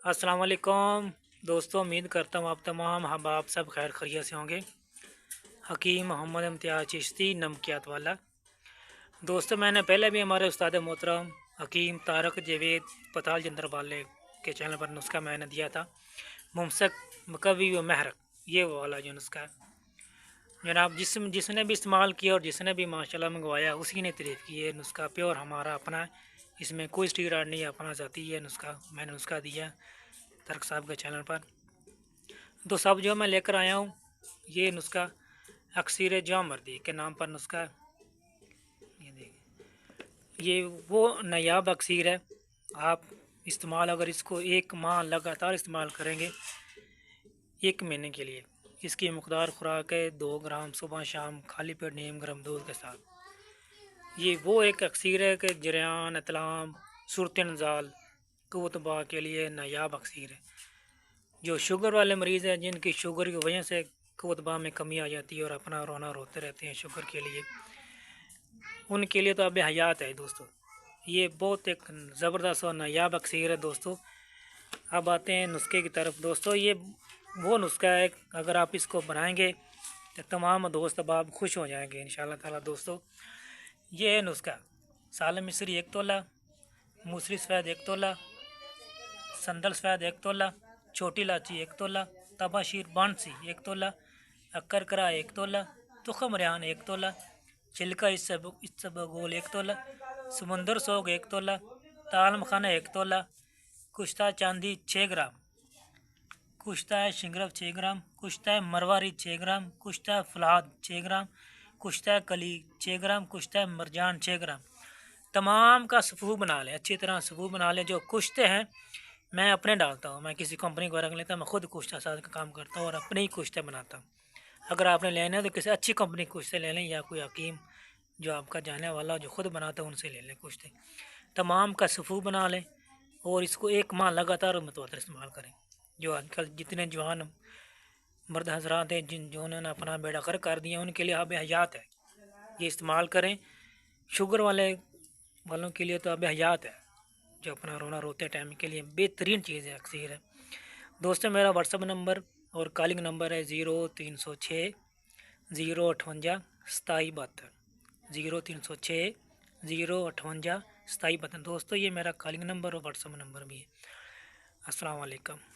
अस्सलाम वालेकुम दोस्तों, उम्मीद करता हूँ आप तमाम अहबाब सब खैर खैरियत से होंगे। हकीम मोहम्मद इम्तियाज़ चिश्ती नमकियात वाला। दोस्तों, मैंने पहले भी हमारे उस्ताद मोहतरम हकीम तारक जावेद पताल जंदर वाले के चैनल पर नुस्खा मैंने दिया था, मुमसक मकवी व महरक, ये वाला जो नुस्खा है जनाब, जिसने भी इस्तेमाल किया और जिसने भी माशाल्लाह मंगवाया उसी ने तारीफ़ की। ये नुस्खा प्योर हमारा अपना है, इसमें कोई स्टीरॉयड नहीं, अपना जाती है नुस्खा। मैंने नुस्खा दिया तारक साहब के चैनल पर। तो सब जो मैं लेकर आया हूँ, ये नुस्खा अक्सीर जामर्दी के नाम पर नुस्खा है। ये देखिए, ये वो नायाब अक्सीर है। आप इस्तेमाल अगर इसको 1 माह लगातार इस्तेमाल करेंगे, 1 महीने के लिए, इसकी मकदार खुराक है 2 ग्राम सुबह शाम खाली पेट नीम गर्म दूध के साथ। ये वो एक अक्सीर है कि जरियान इतलाम सूरत नज़ाल कुतबा के लिए नायाब अक्सीर है। जो शुगर वाले मरीज़ हैं, जिनकी शुगर की वजह से कुतबा में कमी आ जाती है और अपना रोना रोते रहते हैं शुगर के लिए, उनके लिए तो अब हयात है दोस्तों। ये बहुत एक ज़बरदस्त और नायाब अक्सीर है दोस्तों। अब आते हैं नुस्खे की तरफ। दोस्तों, ये वो नुस्खा है, अगर आप इसको बनाएंगे तो तमाम दोस्त अब खुश हो जाएंगे इंशाल्लाह ताला। दोस्तों, ये है नुस्खा। साल मिस्री 1 तोला, मूसली सफ़ेद 1 तोला, संदल सफ़ेद 1 तोला, छोटी इलायची 1 तोला, तबाशीर बांसी 1 तोला, अक्करकरा 1 तोला, तुखम रेहान 1 तोला, छिलका इसबगोल 1 तोला, समुंदर सोग 1 तोला, ताल मखाना 1 तोला, कुश्ता चांदी 6 ग्राम, कुश्ता शिंगरफ 6 ग्राम, कुश्ता मरवारी 6 ग्राम, कुश्ता फलाद 6 ग्राम, कुश्ता कली 6 ग्राम, कुश्ता मरजान 6 ग्राम। तमाम का सफ़ू बना लें, अच्छी तरह सफ़ू बना लें। जो कुश्ते हैं मैं अपने डालता हूँ, मैं किसी कंपनी को रख लेता, मैं खुद कुश्ता साथ का काम करता हूँ और अपने ही कुश्ते बनाता हूँ। अगर आपने लेना है तो किसी अच्छी कंपनी के कुश्ते ले लें, या कोई हकीम जो आपका जाने वाला जो खुद बनाता है उनसे ले लें कुश्ते। तमाम का सफ़ू बना लें और इसको 1 माह लगातार मुतवातिर इस्तेमाल करें। जो आजकल जितने जवान मर्द हजरात हैं जिन्होंने अपना बेड़ा गर्क कर दिया, उनके लिए अब हयात है, ये इस्तेमाल करें। शुगर वालों के लिए तो अब हयात है, जो अपना रोना रोते टाइम के लिए बेहतरीन चीज़ है, अक्सीर है। दोस्तों, मेरा व्हाट्सअप नंबर और कॉलिंग नंबर है 0306 058 2772, 0306 058 2772। दोस्तों, ये मेरा कॉलिंग नंबर और व्हाट्सअप नंबर भी है। अस्सलाम वालेकुम।